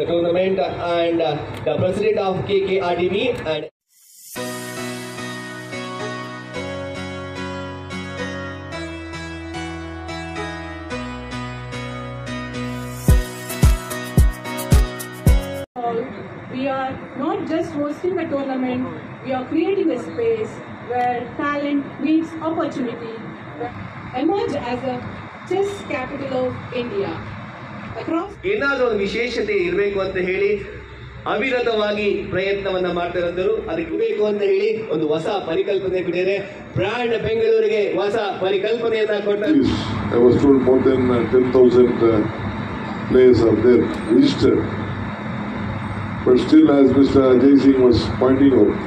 Tournament and the president of KKRDB and we are not just hosting a tournament, we are creating a space where talent meets opportunity, emerge as a chess capital of India. ಏನಾದರೂ ಒಂದು ವಿಶೇಷತೆ ಇರಬೇಕು ಅಂತ ಹೇಳಿ ಅವಿರತವಾಗಿ ಪ್ರಯತ್ನವನ್ನ ಮಾಡ್ತಾ ಇರೋದು. ಅದಕ್ಕೆ ಬೇಕು ಅಂತ ಹೇಳಿ ಒಂದು ಹೊಸ ಪರಿಕಲ್ಪನೆ ಬಿಟ್ಟಿದೆ. ಬ್ರ್ಯಾಂಡ್ ಬೆಂಗಳೂರಿಗೆ ಹೊಸ ಪರಿಕಲ್ಪನೆಯನ್ನ ಕೊಟ್ಟರು. I was told more than 10,000 players are there registered. But still, as Mr. Ajay Singh was pointing out,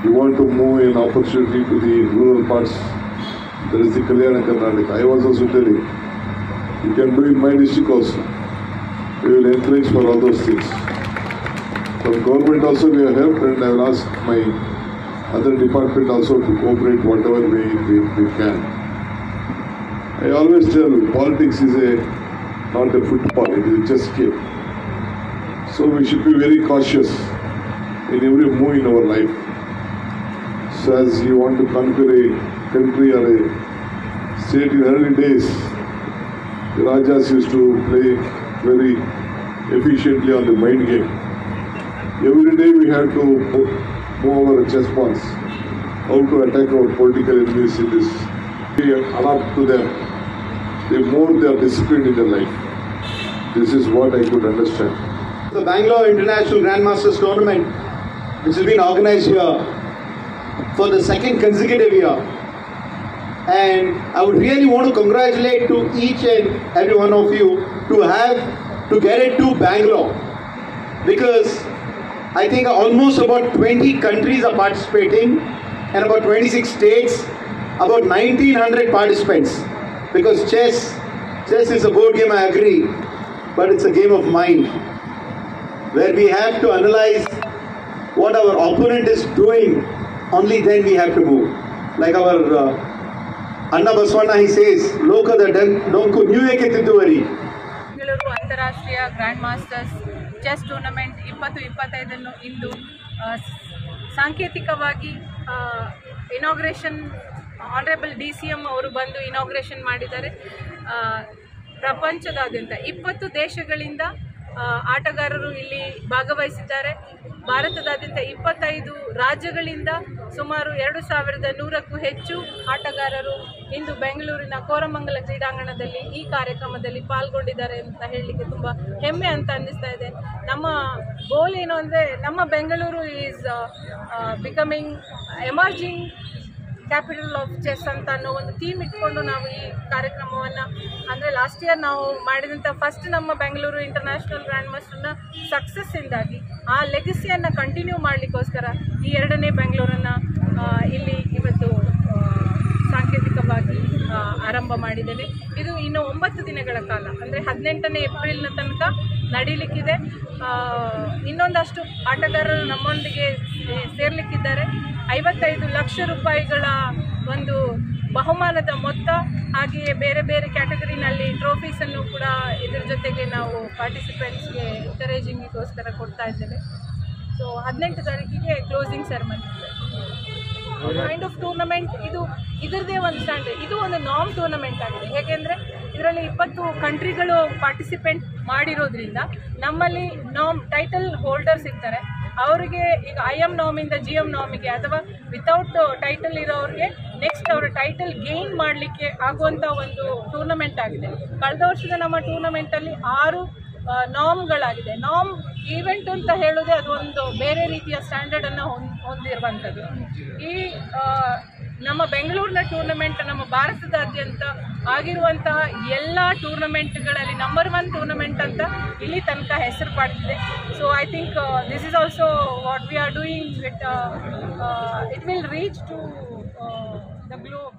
you want to move an opportunity to the rural parts. There is the Kalyana Karnataka. I was also telling, you can do in my district also. We will encourage for all those things. From government also we have helped, and I will ask my other department also to cooperate whatever way we can. I always tell politics is not a football, it is a chess game. So we should be very cautious in every move in our life. So as you want to conquer a country or a state in early days, the Rajas used to play very efficiently on the mind game. Every day we have to move our chess pawns, how to attack our political enemies in this. We adapt to them. The more they are disciplined in their life. This is what I could understand. The Bangalore International Grandmasters Tournament, which has been organized here for the second consecutive year. And I would really want to congratulate to each and every one of you to get it to Bangalore, because I think almost about 20 countries are participating and about 26 states, about 1900 participants, because chess is a board game, I agree, but it's a game of mind, where we have to analyze what our opponent is doing, only then we have to move. Like our Anna Baswana, he says, Lokada Donku Nyueke Tiduvari. Bengaluru ಅಂತಾರಾಷ್ಟ್ರೀಯ grand masters chess tournament 2025 ಇಂದು ಸಾಂಕೇತಿಕವಾಗಿ inauguration honourable DCM ಅವರು ಬಂದು inauguration ಮಾಡಿದ್ದಾರೆ. ಪ್ರಪಂಚದಾದ್ಯಂತ 20 ದೇಶಗಳಿಂದ ಆಟಗಾರರು ಇಲ್ಲಿ ಭಾಗವಹಿಸಿದ್ದಾರೆ. ಭಾರತದಾದ್ಯಂತ 25 ರಾಜ್ಯಗಳಿಂದ ಸುಮಾರು 2100ಕ್ಕೂ ಹೆಚ್ಚು ಆಟಗಾರರು ಇಂದು ಬೆಂಗಳೂರಿನ ಕೋರಮಂಗಲ ಕ್ರೀಡಾಂಗಣದಲ್ಲಿ ಈ ಕಾರ್ಯಕ್ರಮದಲ್ಲಿ ಪಾಲ್ಗೊಂಡಿದ್ದಾರೆ ಅಂತ ಹೇಳಲಿಕ್ಕೆ ತುಂಬ ಹೆಮ್ಮೆ ಅಂತ ಅನ್ನಿಸ್ತಾ ಇದೆ. ನಮ್ಮ ಗೋಲ್ ಏನು ಅಂದರೆ, ನಮ್ಮ Bengaluru is becoming emerging capital of chess ಅಂತ ಅನ್ನೋ ಒಂದು ಥೀಮ್ ಇಟ್ಕೊಂಡು ನಾವು ಈ ಕಾರ್ಯಕ್ರಮವನ್ನು, ಅಂದರೆ ಲಾಸ್ಟ್ ಇಯರ್ ನಾವು ಮಾಡಿದಂಥ ಫಸ್ಟ್ ನಮ್ಮ ಬೆಂಗಳೂರು ಇಂಟರ್ನ್ಯಾಷನಲ್ ಗ್ರ್ಯಾಂಡ್ ಮಾಸ್ಟರ್ನ ಸಕ್ಸಸ್ಸಿಂದಾಗಿ ಆ ಲೆಗಸಿಯನ್ನು ಕಂಟಿನ್ಯೂ ಮಾಡಲಿಕ್ಕೋಸ್ಕರ ಈ 2ನೇ ಬೆಂಗಳೂರನ್ನು ಇಲ್ಲಿ ಇವತ್ತು ಸಾಂಕೇತಿಕವಾಗಿ ಆರಂಭ ಮಾಡಿದ್ದೇವೆ. ಇದು ಇನ್ನು 9 ದಿನಗಳ ಕಾಲ, ಅಂದರೆ 18ನೇ ಏಪ್ರಿಲ್ನ ತನಕ ನಡೀಲಿಕ್ಕಿದೆ. ಇನ್ನೊಂದಷ್ಟು ಆಟಗಾರರು ನಮ್ಮೊಂದಿಗೆ ಸೇರ್ಲಿಕ್ಕಿದ್ದಾರೆ. 55 ಲಕ್ಷ ರೂಪಾಯಿಗಳ ಒಂದು ಬಹುಮಾನದ ಮೊತ್ತ, ಹಾಗೆಯೇ ಬೇರೆ ಬೇರೆ ಕ್ಯಾಟಗರಿನಲ್ಲಿ ಟ್ರೋಫೀಸನ್ನು ಕೂಡ ಇದರ ಜೊತೆಗೆ ನಾವು ಪಾರ್ಟಿಸಿಪೆಂಟ್ಸ್ಗೆ ಎಂಕರೇಜಿಂಗಿಗೋಸ್ಕರ ಕೊಡ್ತಾ ಇದ್ದೇವೆ. ಸೊ 18 ತಾರೀಕಿಗೆ ಕ್ಲೋಸಿಂಗ್ ಸೆರೆಮನಿ ಇದೆ. ಕೈಂಡ್ ಆಫ್ ಟೂರ್ನಮೆಂಟ್ ಇದರದೇ ಒಂದು ಸ್ಟ್ಯಾಂಡರ್ಡ್. ಇದು ಒಂದು ನಾಮ್ ಟೂರ್ನಮೆಂಟ್ ಆಗಿದೆ. ಹೇಗೆಂದರೆ ಇದರಲ್ಲಿ 20 ಕಂಟ್ರಿಗಳು ಪಾರ್ಟಿಸಿಪೇಟ್ ಮಾಡಿರೋದ್ರಿಂದ ನಮ್ಮಲ್ಲಿ ಟೈಟಲ್ ಹೋಲ್ಡರ್ಸ್ ಇರ್ತಾರೆ. ಅವರಿಗೆ ಈಗ IM ನಾಮಿಂದ GM ನಾಮಿಗೆ ಅಥವಾ ವಿತೌಟ್ ಟೈಟಲ್ ಇರೋರಿಗೆ ನೆಕ್ಸ್ಟ್ ಅವರ ಟೈಟಲ್ ಗೇನ್ ಮಾಡಲಿಕ್ಕೆ ಆಗುವಂಥ ಒಂದು ಟೂರ್ನಮೆಂಟ್ ಆಗಿದೆ. ಕಳೆದ ವರ್ಷದ ನಮ್ಮ ಟೂರ್ನಮೆಂಟಲ್ಲಿ 6 ನಾಮ್ಗಳಾಗಿದೆ. ನಾಮ್ ಈವೆಂಟ್ ಅಂತ ಹೇಳೋದೇ ಅದು ಒಂದು ಬೇರೆ ರೀತಿಯ ಸ್ಟ್ಯಾಂಡರ್ಡನ್ನು ಹೊಂದಿರುವಂಥದ್ದು. ಈ ನಮ್ಮ ಬೆಂಗಳೂರಿನ ಟೂರ್ನಮೆಂಟ್ ನಮ್ಮ ಭಾರತದಾದ್ಯಂತ ಆಗಿರುವಂತಹ ಎಲ್ಲ ಟೂರ್ನಮೆಂಟ್ಗಳಲ್ಲಿ ನಂಬರ್ 1 ಟೂರ್ನಮೆಂಟ್ ಅಂತ ಇಲ್ಲಿ ತನಕ ಹೆಸರು ಪಡೆದಿದೆ. So I think this is also what we are doing it will reach to the globe.